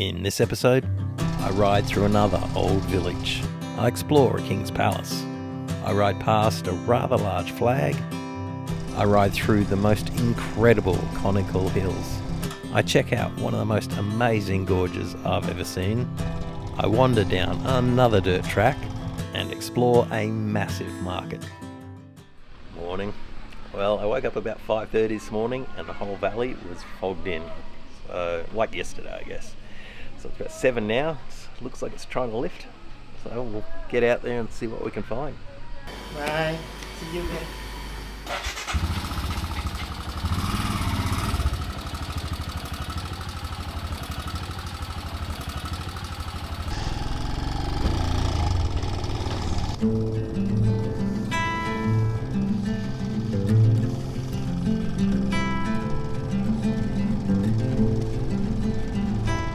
In this episode, I ride through another old village. I explore a king's palace. I ride past a rather large flag. I ride through the most incredible conical hills. I check out one of the most amazing gorges I've ever seen. I wander down another dirt track and explore a massive market. Morning. Well, I woke up about 5:30 this morning and the whole valley was fogged in. So, like yesterday, I guess. So it's about 7 now. It looks like it's trying to lift. So we'll get out there and see what we can find. Bye. See you again.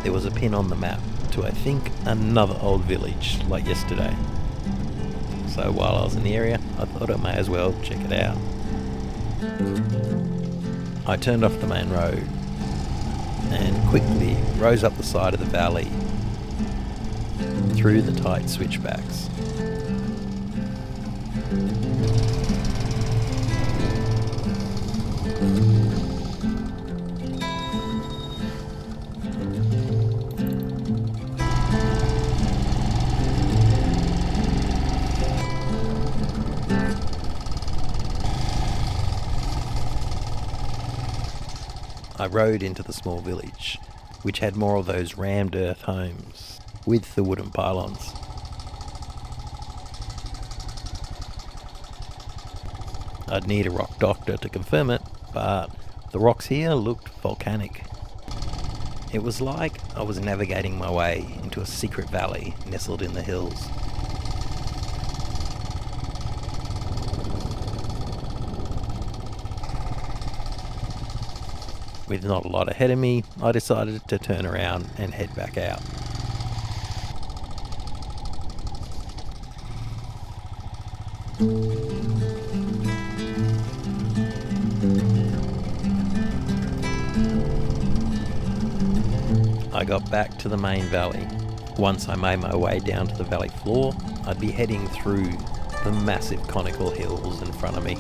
There was a pin on the map to, I think, another old village like yesterday. So while I was in the area, I thought I may as well check it out. I turned off the main road and quickly rose up the side of the valley through the tight switchbacks. I rode into the small village, which had more of those rammed earth homes with the wooden pylons. I'd need a rock doctor to confirm it, but the rocks here looked volcanic. It was like I was navigating my way into a secret valley nestled in the hills. With not a lot ahead of me, I decided to turn around and head back out. I got back to the main valley. Once I made my way down to the valley floor, I'd be heading through the massive conical hills in front of me.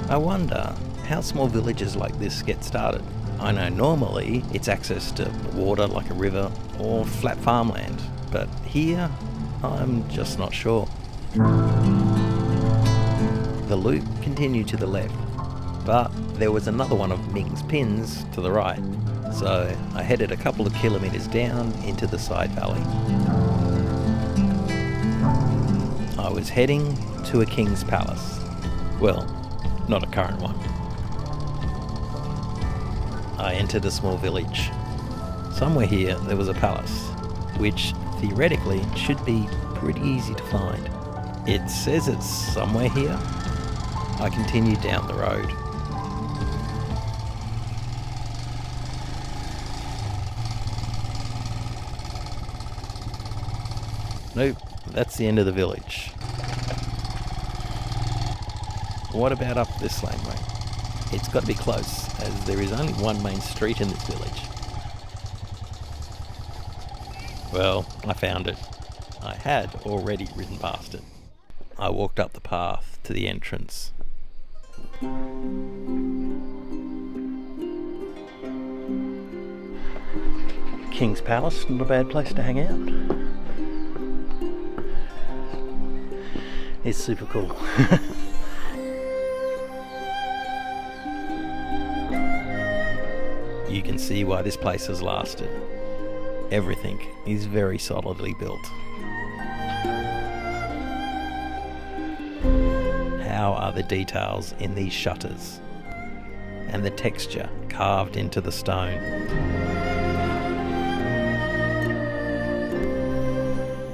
I wonder how small villages like this get started. I know normally it's access to water like a river or flat farmland, but here I'm just not sure. The loop continued to the left, but there was another one of Ming's pins to the right, so I headed a couple of kilometres down into the side valley. I was heading to a king's palace. Well, not a current one. I entered a small village. Somewhere here there was a palace, which theoretically should be pretty easy to find. It says it's somewhere here. I continued down the road. Nope, that's the end of the village. What about up this laneway? It's got to be close, as there is only one main street in this village. Well, I found it. I had already ridden past it. I walked up the path to the entrance. King's Palace, not a bad place to hang out. It's super cool. You can see why this place has lasted. Everything is very solidly built. how are the details in these shutters and the texture carved into the stone.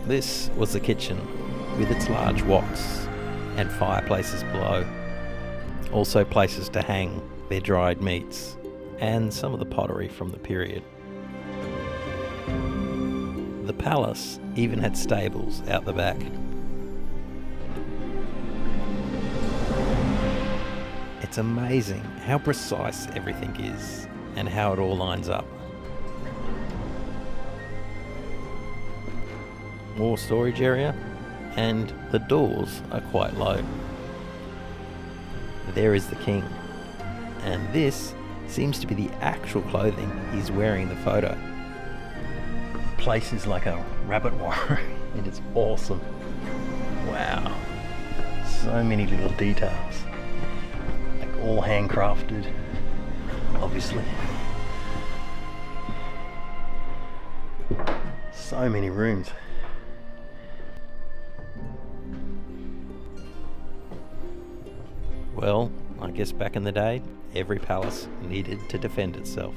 This was the kitchen with its large woks and fireplaces below. Also places to hang their dried meats and some of the pottery from the period. The palace even had stables out the back. It's amazing how precise everything is and how it all lines up. More storage area, and the doors are quite low. There is the king, and this seems to be the actual clothing he's wearing in the photo. The place is like a rabbit warren and it's awesome. Wow, so many little details, like all handcrafted, obviously. So many rooms. Well, I guess back in the day, every palace needed to defend itself.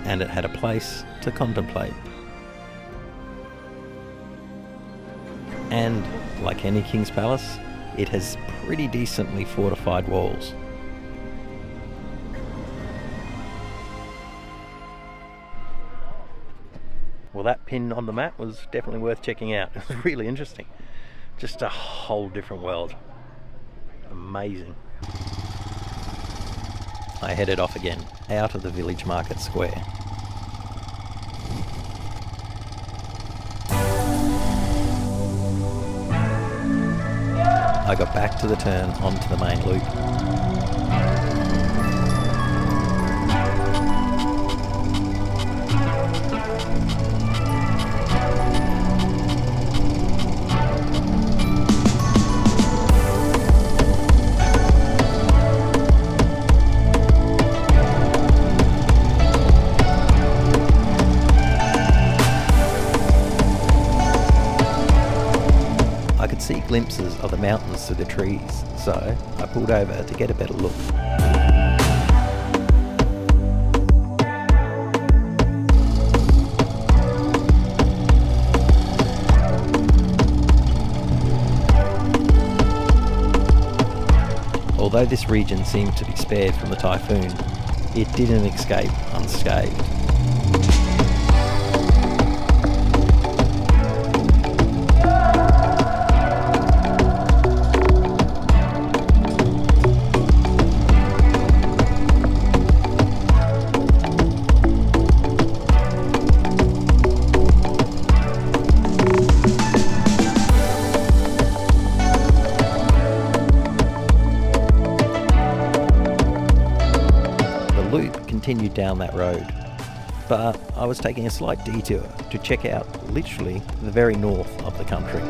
And it had a place to contemplate. And, like any king's palace, it has pretty decently fortified walls. Well, that pin on the map was definitely worth checking out. It was really interesting. Just a whole different world. Amazing. I headed off again, out of the village market square. I got back to the turn onto the main loop. See glimpses of the mountains through the trees, so I pulled over to get a better look. Although this region seemed to be spared from the typhoon, it didn't escape unscathed. Continued down that road, but I was taking a slight detour to check out literally the very north of the country.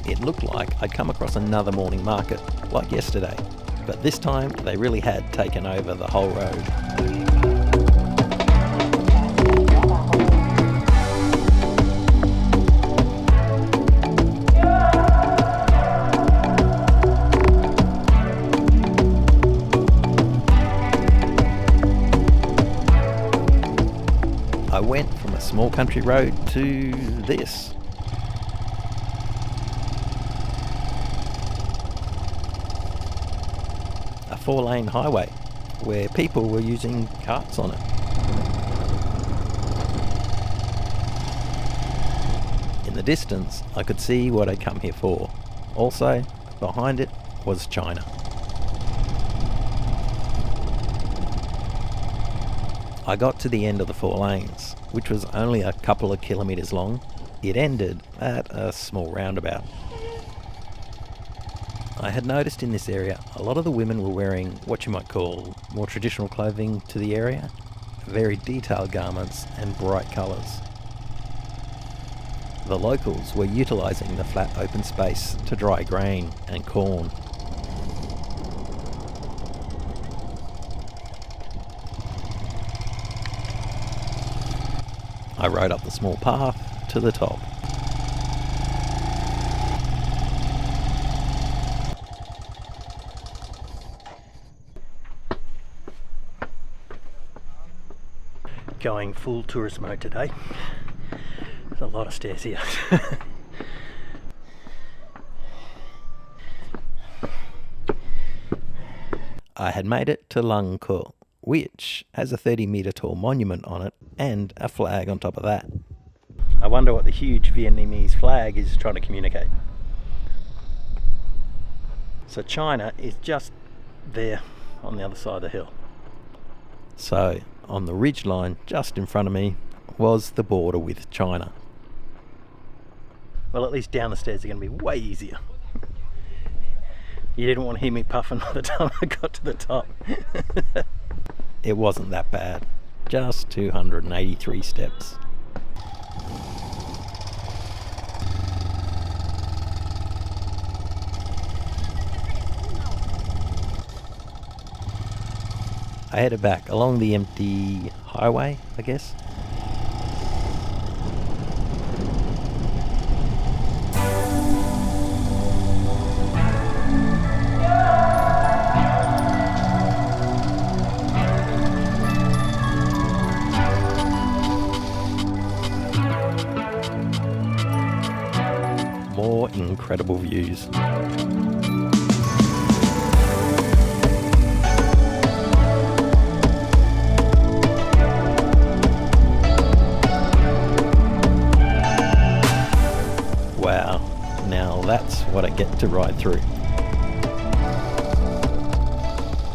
It looked like I'd come across another morning market like yesterday, but this time they really had taken over the whole road. I went from a small country road to this. A 4-lane highway where people were using carts on it. In the distance, I could see what I'd come here for. Also, behind it was China. I got to the end of the 4 lanes, which was only a couple of kilometres long. It ended at a small roundabout. I had noticed in this area a lot of the women were wearing what you might call more traditional clothing to the area, very detailed garments and bright colours. The locals were utilising the flat open space to dry grain and corn. I rode up the small path to the top. Going full tourist mode today. There's a lot of stairs here. I had made it to Lung Ko, which has a 30-metre tall monument on it and a flag on top of that. I wonder what the huge Vietnamese flag is trying to communicate. So China is just there on the other side of the hill. So on the ridge line just in front of me was the border with China. Well, at least down the stairs are going to be way easier. You didn't want to hear me puffing by the time I got to the top. It wasn't that bad. Just 283 steps. I headed back along the empty highway, I guess. More incredible views. Wow, now that's what I get to ride through.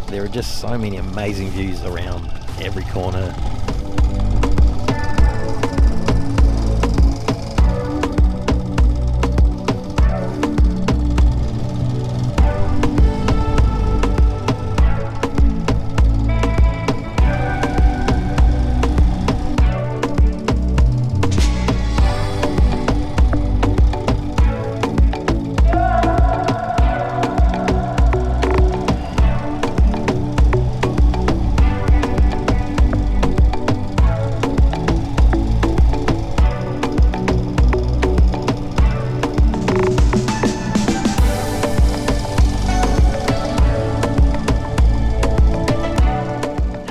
There are just so many amazing views around every corner.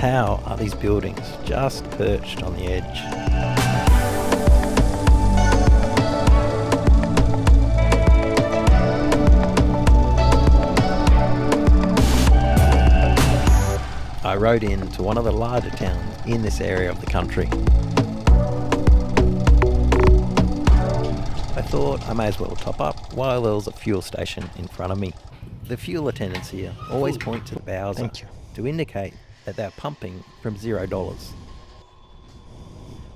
How are these buildings just perched on the edge? I rode into one of the larger towns in this area of the country. I thought I may as well top up while there was a fuel station in front of me. The fuel attendants here always point to the Bowser to indicate that they're pumping from $0.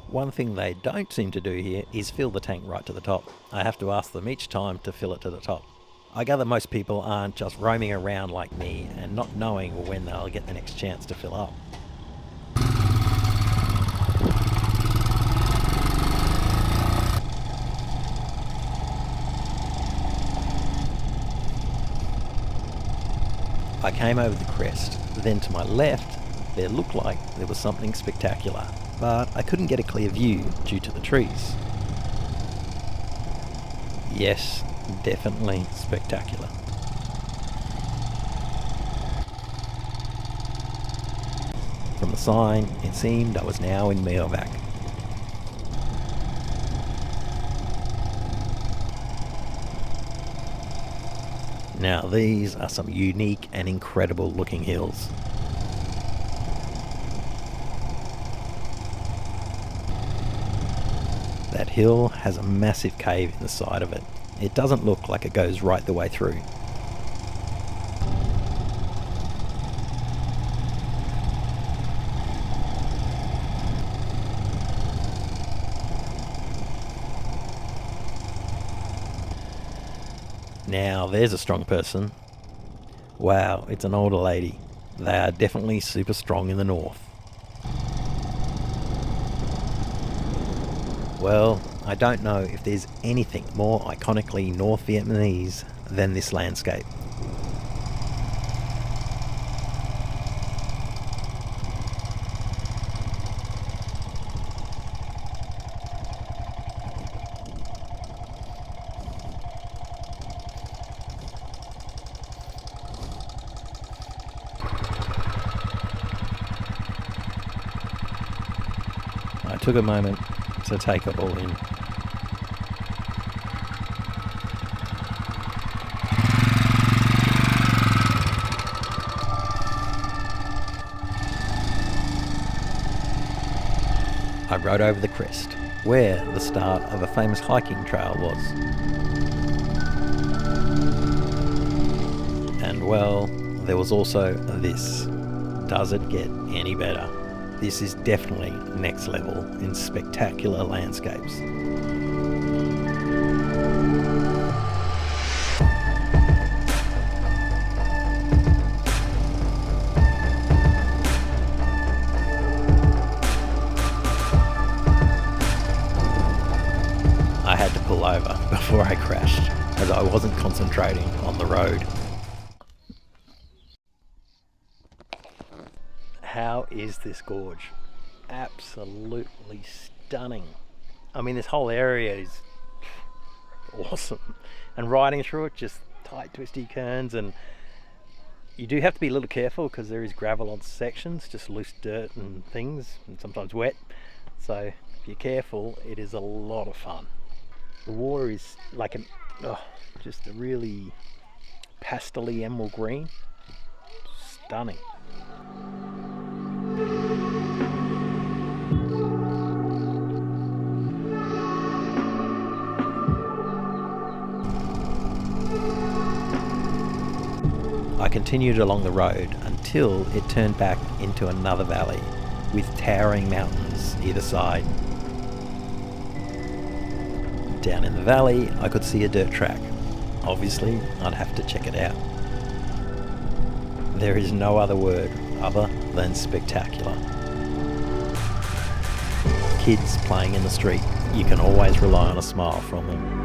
One thing they don't seem to do here is fill the tank right to the top. I have to ask them each time to fill it to the top. I gather most people aren't just roaming around like me and not knowing when they'll get the next chance to fill up. I came over the crest, then to my left there looked like there was something spectacular, but I couldn't get a clear view due to the trees. Yes, definitely spectacular. From the sign, it seemed I was now in Meovac. Now these are some unique and incredible looking hills. That hill has a massive cave in the side of it. It doesn't look like it goes right the way through. Now there's a strong person. Wow, it's an older lady. They are definitely super strong in the north. Well, I don't know if there's anything more iconically North Vietnamese than this landscape. I took a moment to take it all in. I rode over the crest, where the start of a famous hiking trail was. And well, there was also this. Does it get any better? This is definitely next level in spectacular landscapes. I had to pull over before I crashed, as I wasn't concentrating on the road. How is this gorge? Absolutely stunning. I mean, this whole area is awesome. And riding through it, just tight, twisty turns, and you do have to be a little careful because there is gravel on sections, just loose dirt and things, and sometimes wet. So if you're careful, it is a lot of fun. The water is like just a really pastel-y emerald green. Stunning. I continued along the road until it turned back into another valley with towering mountains either side. Down in the valley, I could see a dirt track. Obviously, I'd have to check it out. There is no other word other than spectacular. Kids playing in the street, you can always rely on a smile from them.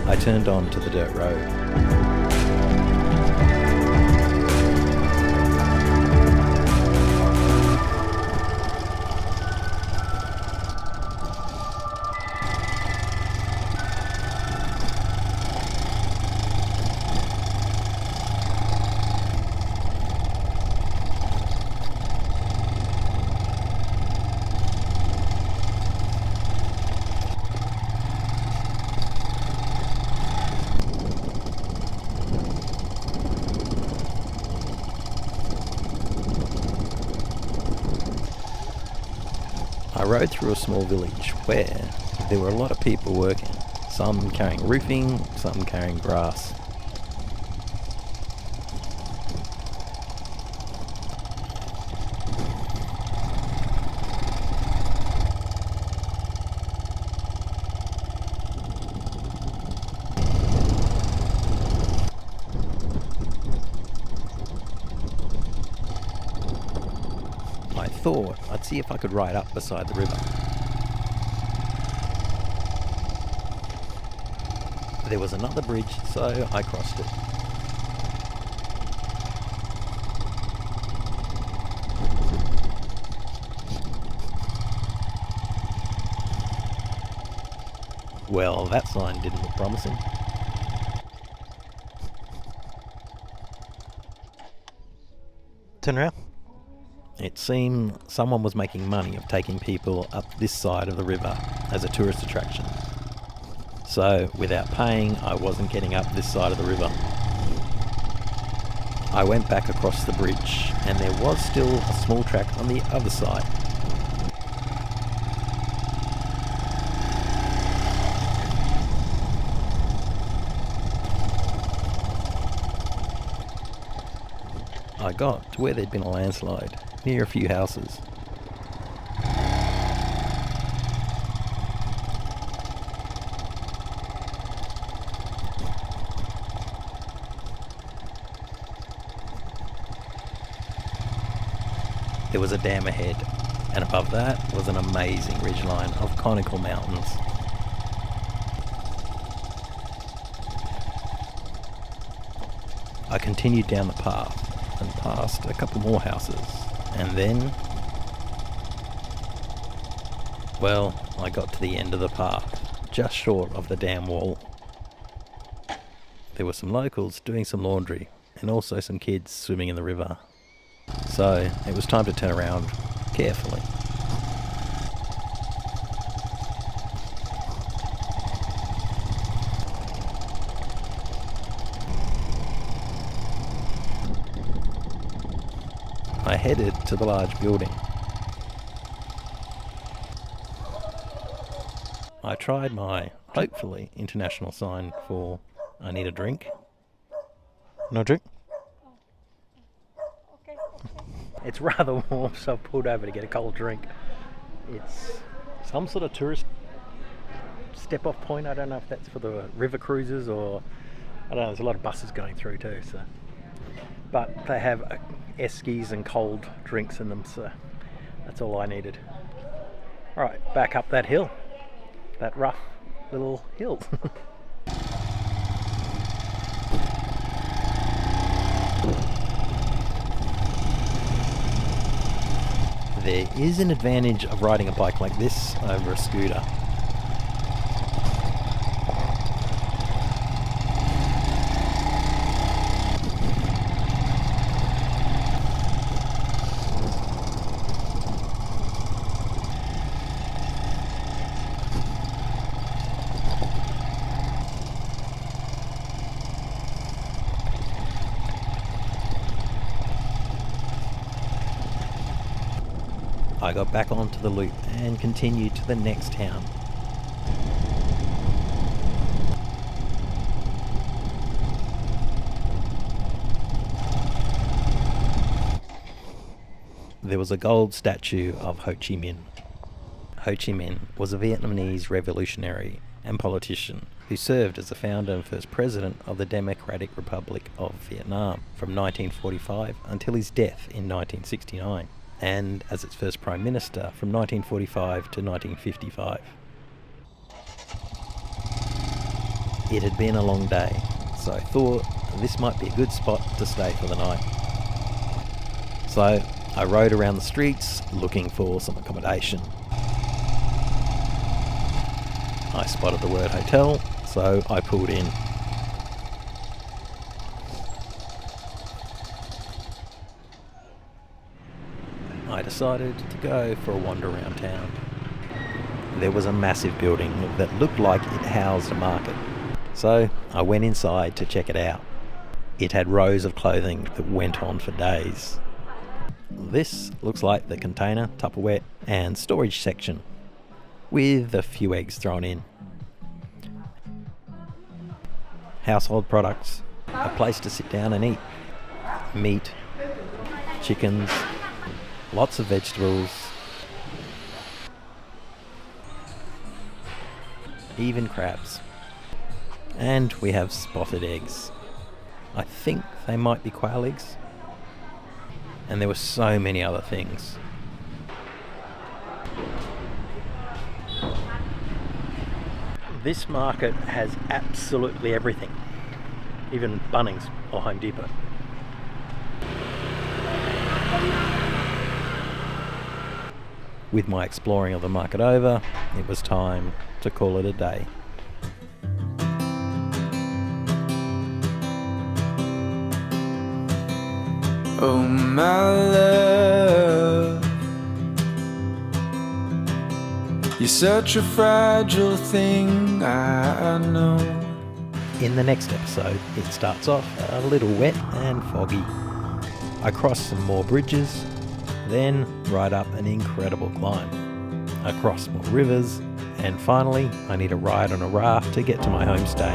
I turned on to the dirt road. I rode through a small village where there were a lot of people working, some carrying roofing, some carrying grass. I thought I'd see if I could ride up beside the river. There was another bridge, so I crossed it. Well, that sign didn't look promising. Turn around. It seemed someone was making money of taking people up this side of the river as a tourist attraction. So, without paying, I wasn't getting up this side of the river. I went back across the bridge, and there was still a small track on the other side. I got to where there'd been a landslide, near a few houses. there was a dam ahead, and above that was an amazing ridgeline of conical mountains. I continued down the path and passed a couple more houses, and then, well, I got to the end of the path, just short of the dam wall. There were some locals doing some laundry, and also some kids swimming in the river. So it was time to turn around carefully. I headed to the large building. I tried my, hopefully, international sign for I need a drink. No drink? Okay. It's rather warm, so I've pulled over to get a cold drink. It's some sort of tourist step-off point. I don't know if that's for the river cruises or... I don't know, there's a lot of buses going through too, so... But they have eskies and cold drinks in them, so that's all I needed. Alright, back up that hill. That rough little hill. There is an advantage of riding a bike like this over a scooter. I got back onto the loop and continued to the next town. There was a gold statue of Ho Chi Minh. Ho Chi Minh was a Vietnamese revolutionary and politician who served as the founder and first president of the Democratic Republic of Vietnam from 1945 until his death in 1969. And as its first Prime Minister from 1945 to 1955. It had been a long day, so I thought this might be a good spot to stay for the night. So I rode around the streets looking for some accommodation. I spotted the word hotel, so I pulled in. I decided to go for a wander around town. There was a massive building that looked like it housed a market, so I went inside to check it out. It had rows of clothing that went on for days. This looks like the container, Tupperware, and storage section, with a few eggs thrown in. Household products, a place to sit down and eat. Meat, chickens, lots of vegetables, even crabs. And we have spotted eggs. I think they might be quail eggs. And there were so many other things. This market has absolutely everything, even Bunnings or Home Depot. With my exploring of the market over, it was time to call it a day. Oh my love, you're such a fragile thing, I know. In the next episode, it starts off a little wet and foggy. I cross some more bridges, then ride up an incredible climb, across more rivers, and finally I need a ride on a raft to get to my homestay.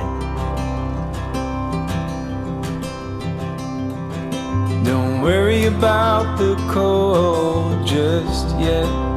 Don't worry about the cold just yet.